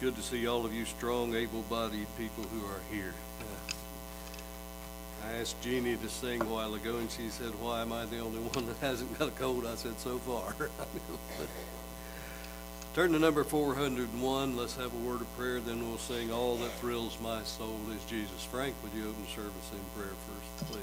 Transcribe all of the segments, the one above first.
good to see all of you strong, able-bodied people who are here. I asked Jeannie to sing a while ago, and she said, "Why am I the only one that hasn't got a cold?" I said, "So far." Turn to number 401. Let's have a word of prayer, then we'll sing "All That Thrills My Soul Is Jesus." Frank, would you open service in prayer first, please?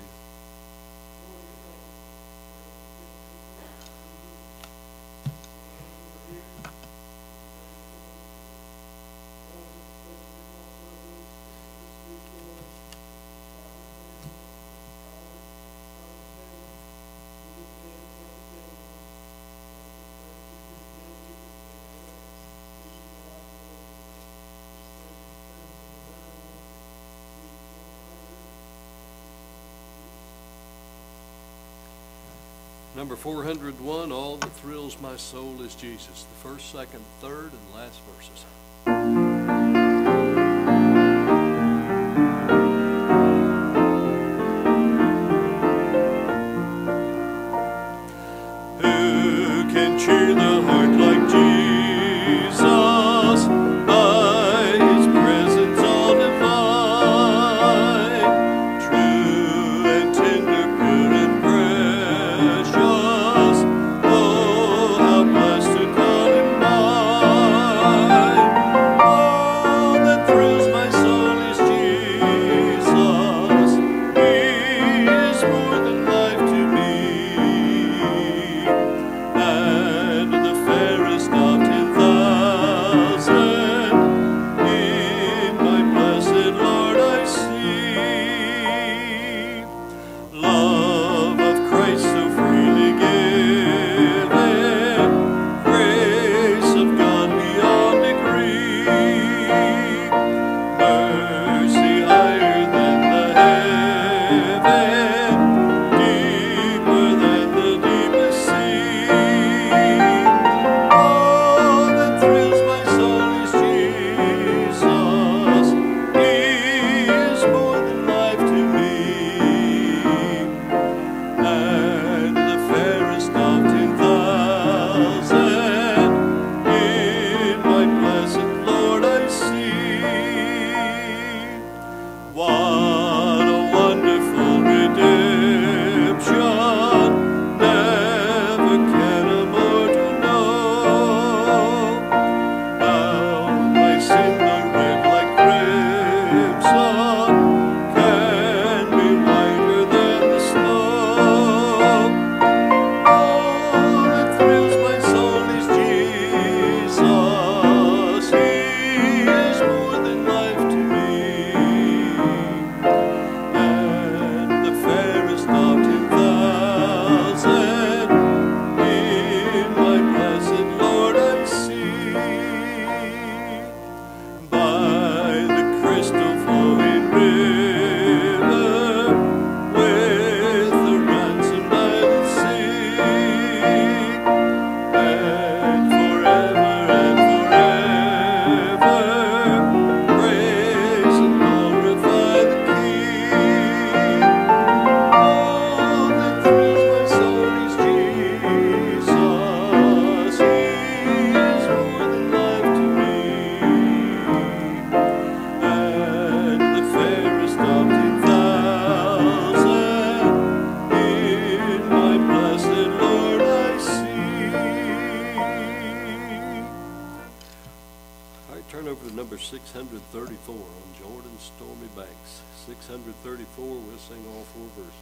Number 401, "All That Thrills My Soul Is Jesus." The first, second, third, and last verses. Who can cheer the heart like Jesus? By His presence all divine, true and tender, pure and precious. Oh, how blessed to call Him mine. All that thrills my soul is Jesus. He is more than life to me, and the fairest of 10,000 in my blessed Lord I see. Love of Christ so freely given, grace of God beyond degree, mercy higher than the heaven, deeper than the deepest sea. All that thrills my soul is Jesus. He is more than life to me, and the fairest of 10,000 in my blessed Lord I see. What a wonderful redemption, never can a mortal know. Bound by sin the red like crimson, can be whiter than the snow. All that thrills my soul is Jesus. He is more than life to me, and the fairest of 10,000 in my blessed Lord I see. By the crystal flowing river, with the ransomed I will sing, and forever praise and glorify the King. All that thrills my soul is Jesus. He is more than life to me, and the fairest of 10,000 in my blessed Lord I see. All right, turn over to number 634 on Jordan's Stormy Banks. 634, we'll sing all four verses.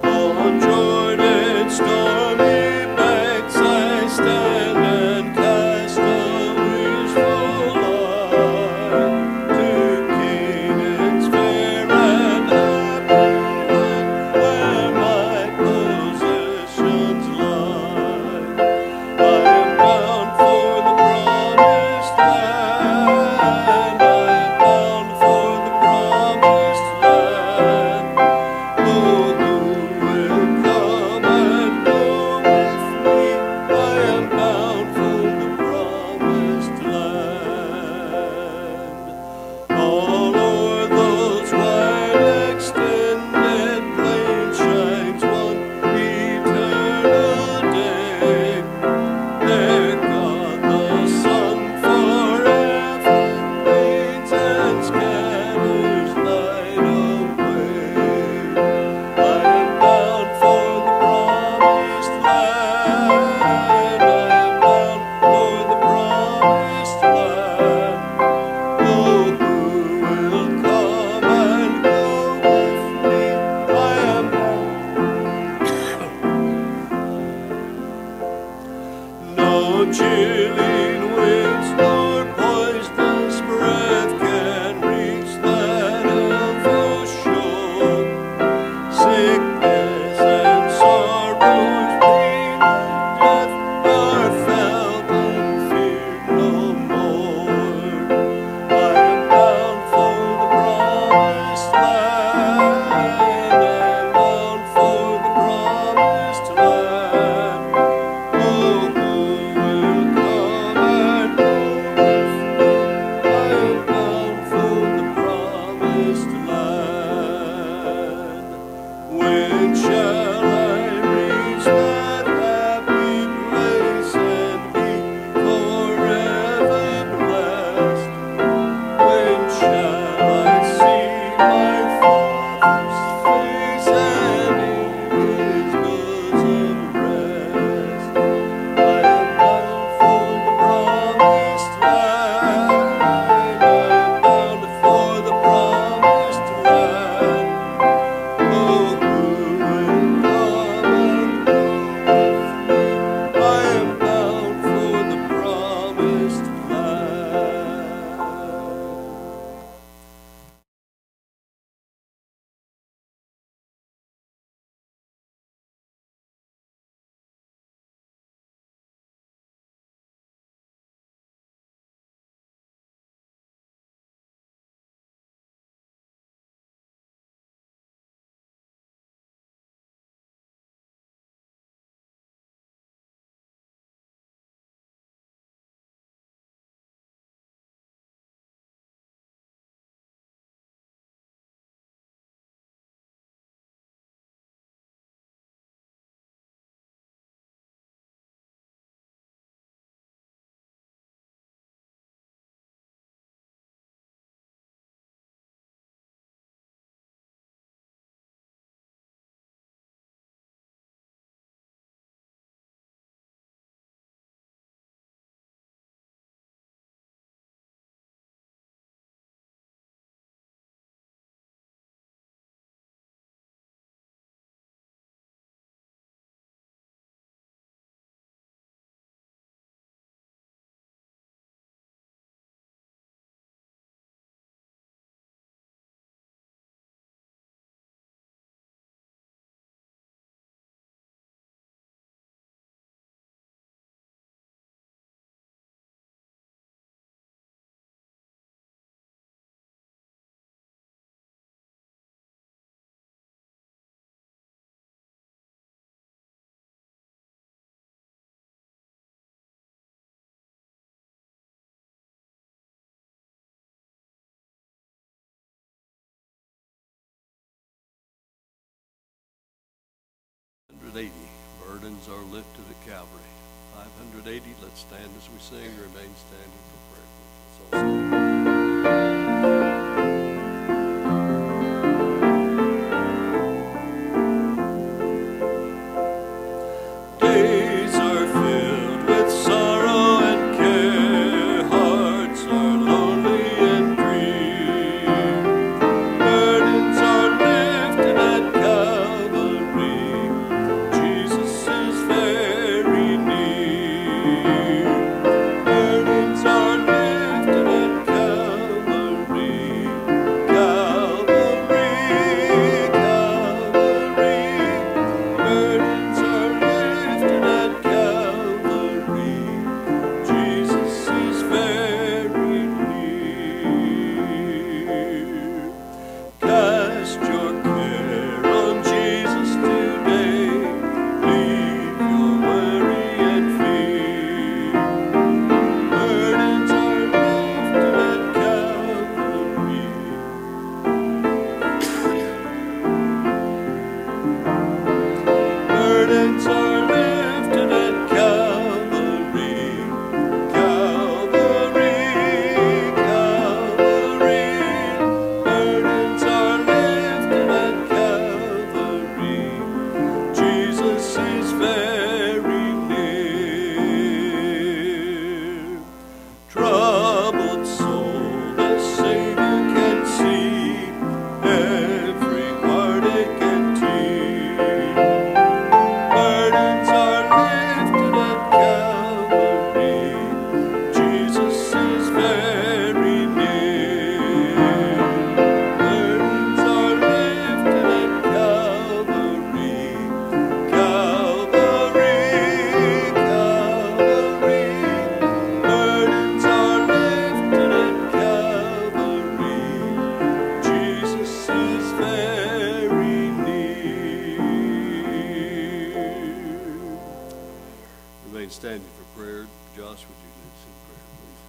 On Jordan's stormy banks I stand and cast a wishful eye to Canaan's fair and happy land, where my possessions lie. I 580, burdens are lifted at Calvary. 580, let's stand as we sing, remain standing for prayer. Let's all stand. Days are filled with sorrow and care, hearts are lonely and grief. Burdens are lifted at Calvary, Jesus is very near. Burdens are lifted at Calvary, Calvary, Calvary. Burdens are lifted at Calvary, Jesus is very near. Cast your care on Jesus today, leave your worry and fear. Burdens are lifted at Calvary. Burdens are lifted at Calvary, Calvary, Calvary. Burdens are lifted at Calvary, Jesus is very near. Troubled soul, the Savior can see every heartache and tear. Burdens are lifted at Calvary, Jesus is very near. Burdens are lifted at Calvary, Calvary, Calvary. Burdens are lifted at Calvary, Jesus is very near. Remain standing for prayer. Josh, would you lead us in prayer, please?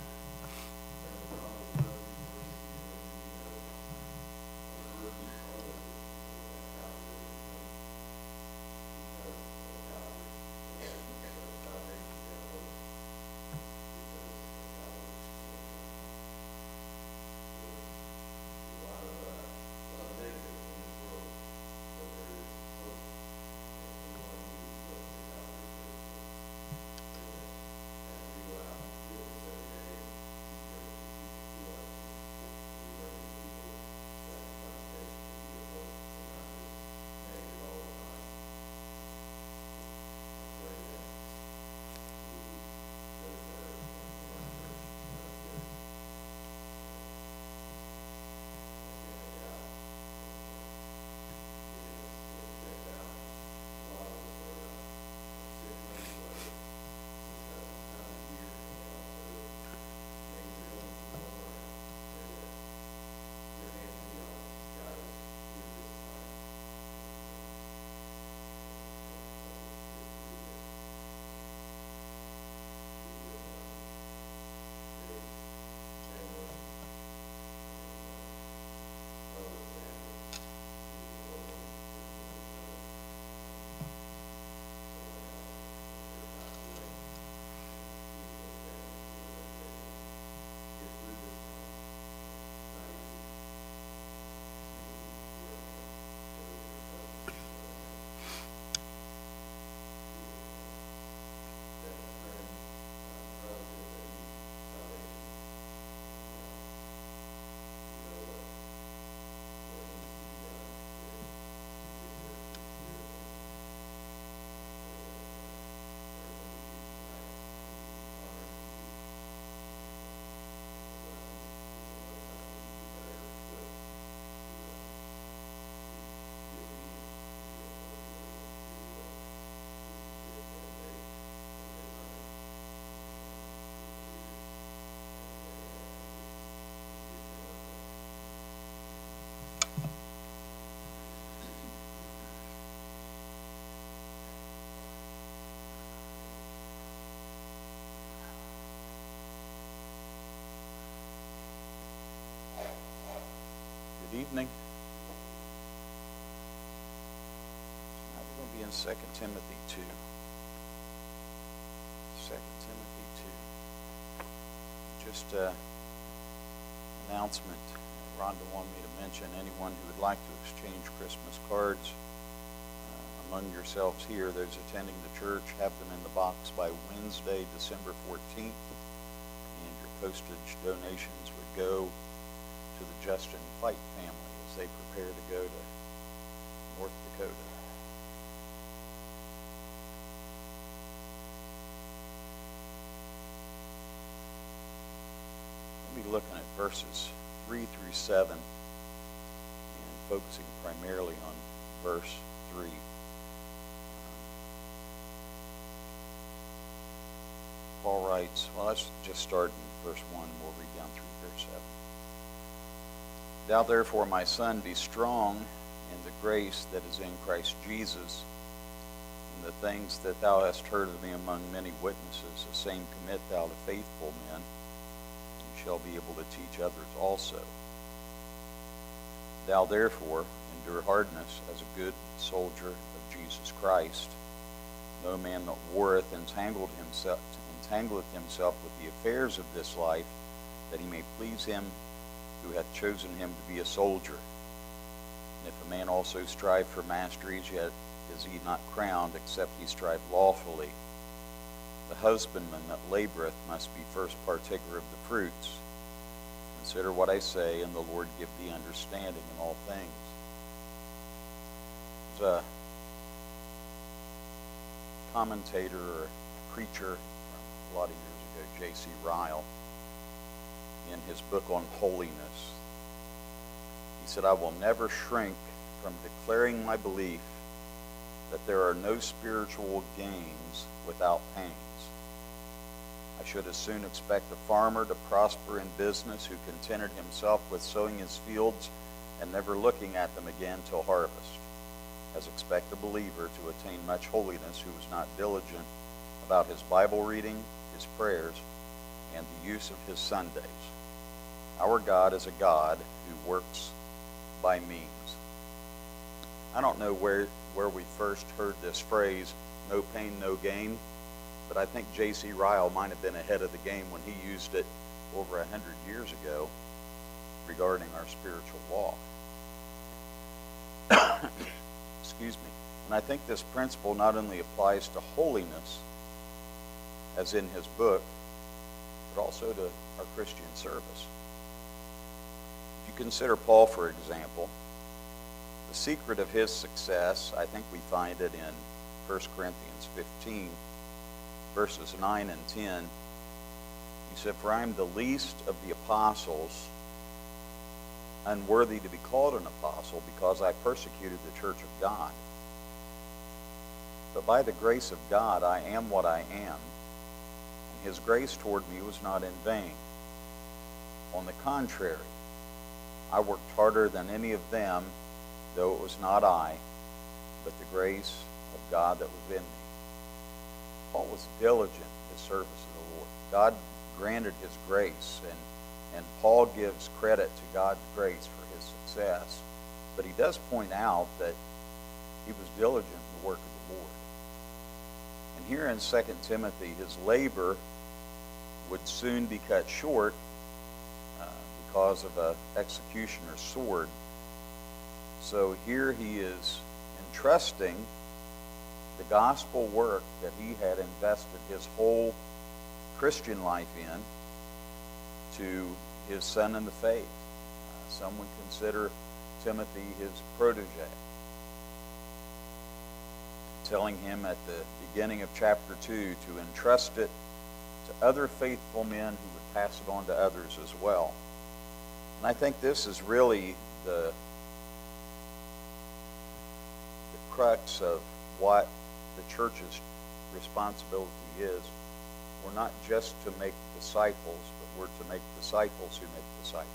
Evening. We're going to be in 2 Timothy 2. 2 Timothy 2. Just an announcement. Rhonda wanted me to mention anyone who would like to exchange Christmas cards among yourselves here, those attending the church, have them in the box by Wednesday, December 14th. And your postage donations would go to the Justin Fight family as they prepare to go to North Dakota. We'll be looking at verses 3 through 7 and focusing primarily on verse 3. Paul writes, well, let's just start in verse 1 and we'll read down through verse 7. Thou therefore, my son, be strong in the grace that is in Christ Jesus, and the things that thou hast heard of me among many witnesses, the same commit thou to faithful men, and shall be able to teach others also. Thou therefore endure hardness as a good soldier of Jesus Christ. No man that warreth entangleth himself with the affairs of this life, that he may please him who hath chosen him to be a soldier. And if a man also strive for masteries, yet is he not crowned, except he strive lawfully. The husbandman that laboreth must be first partaker of the fruits. Consider what I say, and the Lord give thee understanding in all things. There's a commentator or preacher from a lot of years ago, J.C. Ryle, in his book on holiness. He said, I will never shrink from declaring my belief that there are no spiritual gains without pains. I should as soon expect a farmer to prosper in business who contented himself with sowing his fields and never looking at them again till harvest, as expect a believer to attain much holiness who is not diligent about his Bible reading, his prayers, and the use of his Sundays. Our God is a God who works by means. I don't know where we first heard this phrase, no pain, no gain, but I think J.C. Ryle might have been ahead of the game when he used it over 100 years ago regarding our spiritual walk. Excuse me. And I think this principle not only applies to holiness, as in his book, but also to our Christian service. If you consider Paul, for example, the secret of his success, I think we find it in 1 Corinthians 15, verses 9 and 10. He said, for I am the least of the apostles, unworthy to be called an apostle, because I persecuted the church of God. But by the grace of God I am what I am, and his grace toward me was not in vain. On the contrary, I worked harder than any of them, though it was not I, but the grace of God that was in me. Paul was diligent in his service of the Lord. God granted his grace, and Paul gives credit to God's grace for his success. But he does point out that he was diligent in the work of the Lord. And here in 2 Timothy, his labor would soon be cut short because of an executioner's sword. So here he is entrusting the gospel work that he had invested his whole Christian life in to his son in the faith. Some would consider Timothy his protege, telling him at the beginning of chapter 2 to entrust it to other faithful men who would pass it on to others as well. And I think this is really the crux of what the church's responsibility is. We're not just to make disciples, but we're to make disciples who make disciples.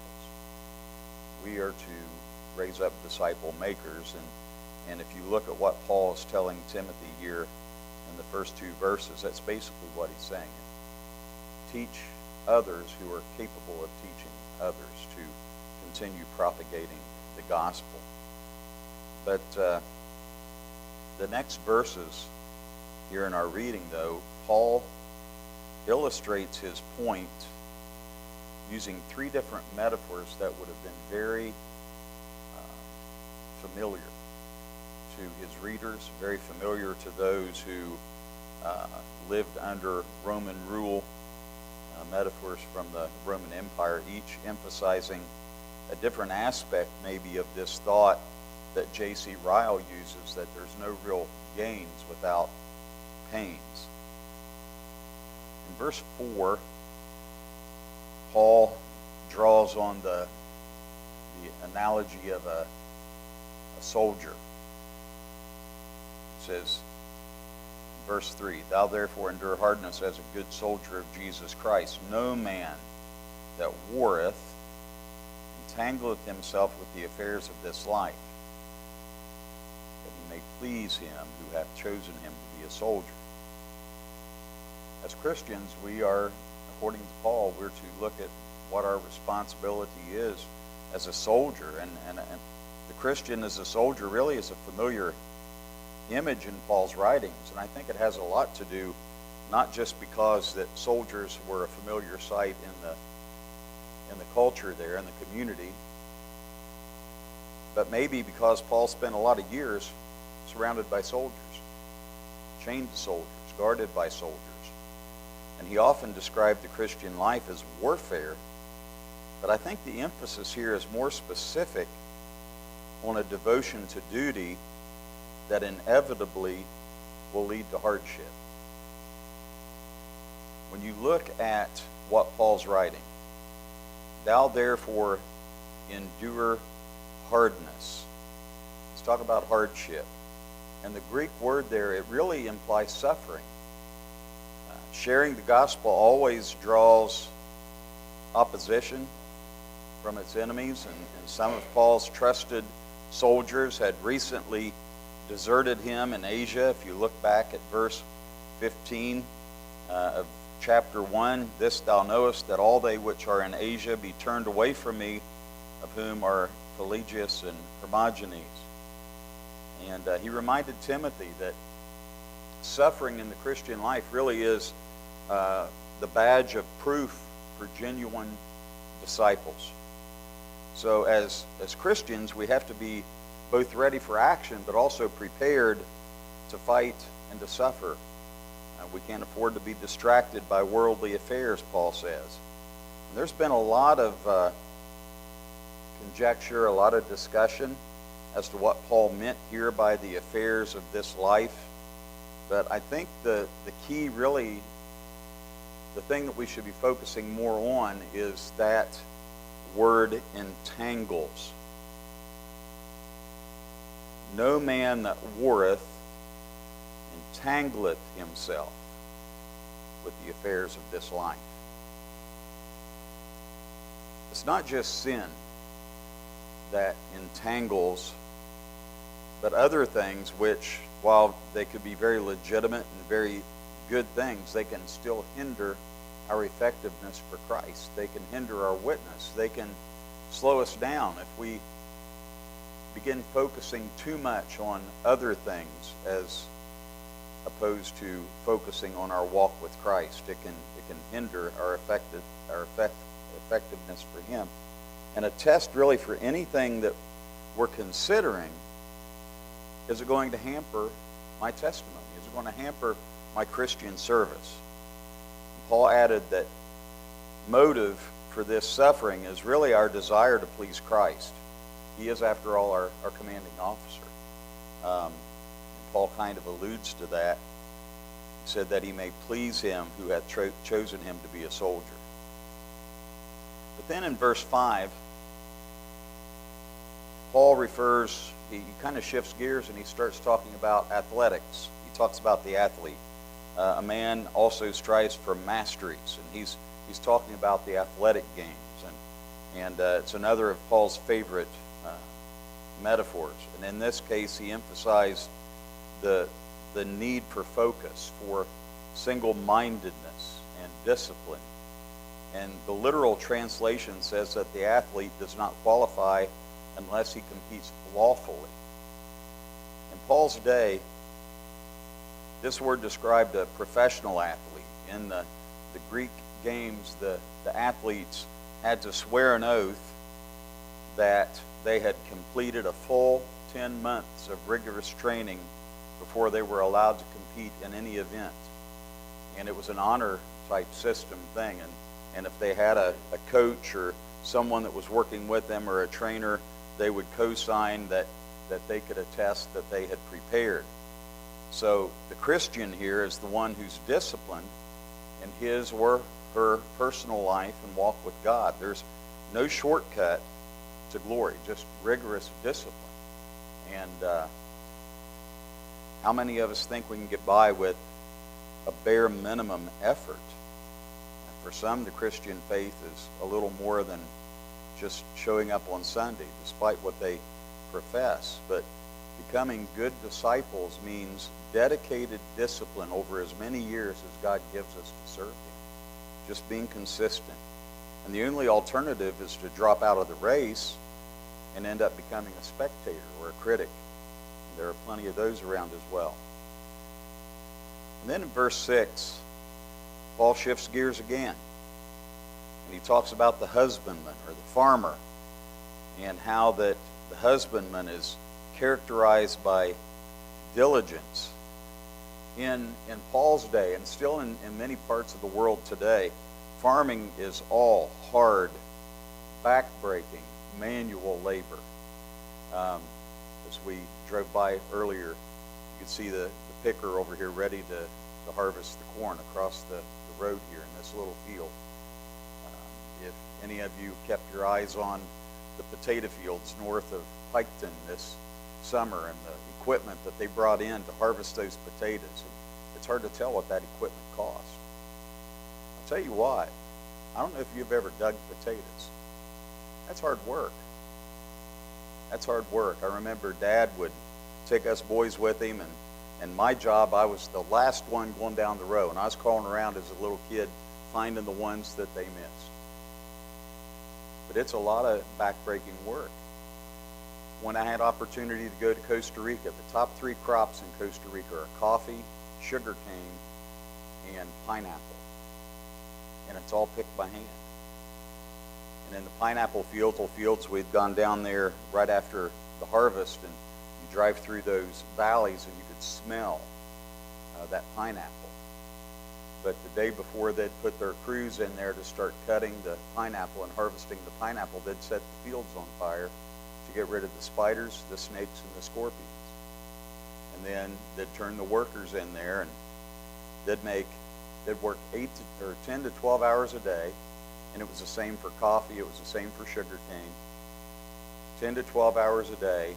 We are to raise up disciple makers, and if you look at what Paul is telling Timothy here in the first two verses, that's basically what he's saying. Teach others who are capable of teaching others to continue propagating the gospel. But The next verses here in our reading, though, Paul illustrates his point using three different metaphors that would have been very familiar to his readers, very familiar to those who lived under Roman rule, metaphors from the Roman Empire, each emphasizing a different aspect maybe of this thought that J.C. Ryle uses, that there's no real gains without pains. In verse 4, Paul draws on the analogy of a soldier. It says, verse 3, "Thou therefore endure hardness as a good soldier of Jesus Christ. No man that warreth entangleth himself with the affairs of this life, that he may please him who hath chosen him to be a soldier." As Christians, we are, according to Paul, we're to look at what our responsibility is as a soldier. And the Christian as a soldier really is a familiar image in Paul's writings. And I think it has a lot to do, not just because that soldiers were a familiar sight in the culture there, in the community, but maybe because Paul spent a lot of years surrounded by soldiers, chained soldiers, guarded by soldiers. And he often described the Christian life as warfare, but I think the emphasis here is more specific on a devotion to duty that inevitably will lead to hardship. When you look at what Paul's writing, "Thou therefore endure hardness." Let's talk about hardship. And the Greek word there, it really implies suffering. Sharing the gospel always draws opposition from its enemies, and some of Paul's trusted soldiers had recently deserted him in Asia. If you look back at verse 15 of chapter 1, "This thou knowest, that all they which are in Asia be turned away from me, of whom are Pelagius and Hermogenes." And he reminded Timothy that suffering in the Christian life really is the badge of proof for genuine disciples. So as Christians, we have to be both ready for action, but also prepared to fight and to suffer. We can't afford to be distracted by worldly affairs, Paul says. And there's been a lot of conjecture, a lot of discussion as to what Paul meant here by the affairs of this life. But I think the key, really, the thing that we should be focusing more on is that word entangles. "No man that warreth entangleth himself with the affairs of this life." It's not just sin that entangles, but other things which, while they could be very legitimate and very good things, they can still hinder our effectiveness for Christ. They can hinder our witness. They can slow us down if we begin focusing too much on other things as opposed to focusing on our walk with Christ. It can hinder our effectiveness for Him. And a test really for anything that we're considering: is it going to hamper my testimony? Is it going to hamper my Christian service? And Paul added that motive for this suffering is really our desire to please Christ. He is, after all, our commanding officer. And Paul kind of alludes to that. He said that he may please him who hath chosen him to be a soldier. But then in verse 5, Paul refers, he kind of shifts gears and he starts talking about athletics. He talks about the athlete. A man also strives for masteries, and he's talking about the athletic games. And it's another of Paul's favorite metaphors. And in this case, he emphasized the need for focus, for single-mindedness and discipline. And the literal translation says that the athlete does not qualify unless he competes lawfully. In Paul's day, This word described a professional athlete. In the Greek games, the athletes had to swear an oath that they had completed a full 10 months of rigorous training before they were allowed to compete in any event. And it was an honor type system thing. And if they had a coach or someone that was working with them or a trainer, they would co-sign that they could attest that they had prepared. So the Christian here is the one who's disciplined in his or her personal life and walk with God. There's no shortcut to glory, just rigorous discipline. And how many of us think we can get by with a bare minimum effort? And for some, the Christian faith is a little more than just showing up on Sunday, despite what they profess. But becoming good disciples means dedicated discipline over as many years as God gives us to serve Him. Just being consistent. And the only alternative is to drop out of the race and end up becoming a spectator or a critic. And there are plenty of those around as well. And then in verse 6, Paul shifts gears again. And he talks about the husbandman or the farmer, and how that the husbandman is characterized by diligence. In Paul's day, and still in many parts of the world today, farming is all hard, back-breaking, manual labor. As we drove by earlier, you could see the picker over here ready to harvest the corn across the road here in this little field. If any of you kept your eyes on the potato fields north of Piketon this summer and the equipment that they brought in to harvest those potatoes, it's hard to tell what that equipment cost. I'll tell you why. I don't know if you've ever dug potatoes. That's hard work. That's hard work. I remember Dad would take us boys with him, and my job, I was the last one going down the row, and I was crawling around as a little kid finding the ones that they missed. But it's a lot of back-breaking work. When I had opportunity to go to Costa Rica, the top 3 crops in Costa Rica are coffee, sugar cane, and pineapple. And it's all picked by hand. And in the pineapple fields, we'd gone down there right after the harvest, and you drive through those valleys and you could smell that pineapple. But the day before they'd put their crews in there to start cutting the pineapple and harvesting the pineapple, they'd set the fields on fire to get rid of the spiders, the snakes, and the scorpions. And then they'd turn the workers in there, and they'd work 10 to 12 hours a day, and it was the same for coffee, it was the same for sugar cane. 10 to 12 hours a day,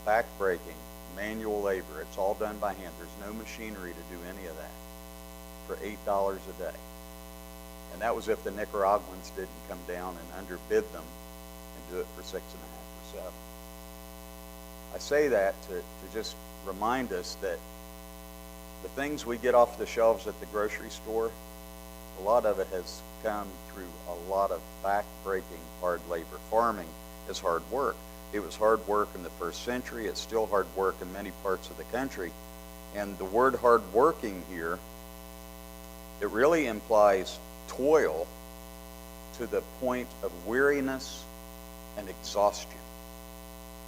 back-breaking, manual labor. It's all done by hand. There's no machinery to do any of that for $8 a day. And that was if the Nicaraguans didn't come down and underbid them and do it for 6.5 or 7. I say that to just remind us that the things we get off the shelves at the grocery store, a lot of it has come through a lot of back-breaking hard labor. Farming is hard work. It was hard work in the first century. It's still hard work in many parts of the country. And the word hard working here, it really implies toil to the point of weariness and exhaustion.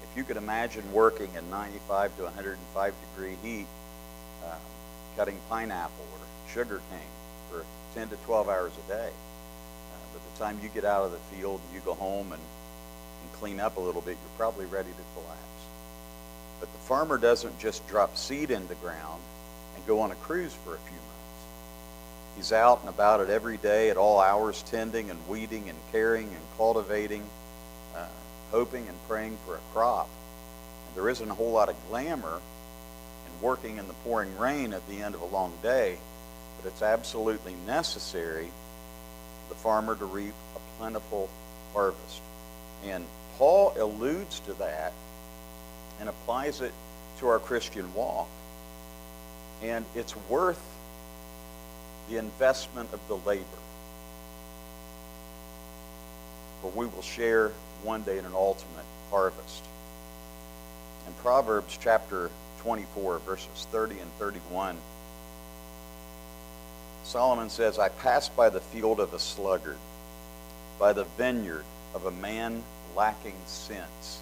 If you could imagine working in 95 to 105 degree heat, cutting pineapple or sugar cane for 10 to 12 hours a day. By the time you get out of the field and you go home and clean up a little bit, you're probably ready to collapse. But the farmer doesn't just drop seed in the ground and go on a cruise for a few months. He's out and about it every day at all hours, tending and weeding and caring and cultivating, hoping and praying for a crop. And there isn't a whole lot of glamour in working in the pouring rain at the end of a long day, but it's absolutely necessary for the farmer to reap a plentiful harvest. And Paul alludes to that and applies it to our Christian walk. And it's worth the investment of the labor. For we will share one day in an ultimate harvest. In Proverbs chapter 24, verses 30 and 31, Solomon says, I passed by the field of a sluggard, by the vineyard of a man lacking sense.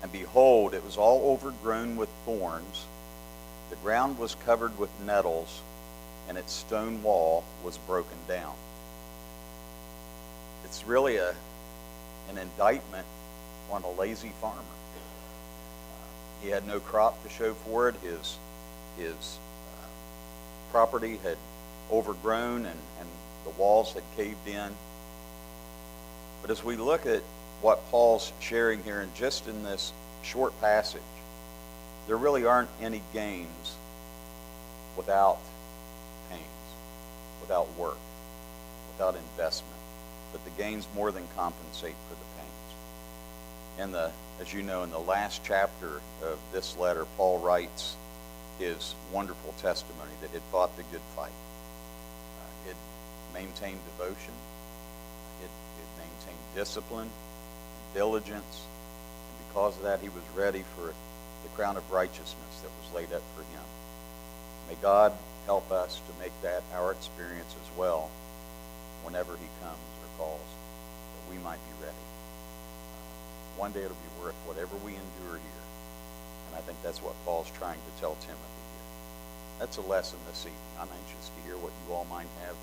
And behold, it was all overgrown with thorns. The ground was covered with nettles, and its stone wall was broken down. It's really an indictment on a lazy farmer. He had no crop to show for it. His property had overgrown, and the walls had caved in. But as we look at what Paul's sharing here, and just in this short passage, there really aren't any gains without pains, without work, without investment. But the gains more than compensate for the pains. As you know, in the last chapter of this letter, Paul writes his wonderful testimony that he'd fought the good fight. He'd maintained devotion. He'd maintained discipline, diligence. And because of that, he was ready for the crown of righteousness that was laid up for him. May God help us to make that our experience as well whenever he comes or calls, that we might be ready. One day it'll be worth whatever we endure here. And I think that's what Paul's trying to tell Timothy here. That's a lesson this evening. I'm anxious to hear what you all might have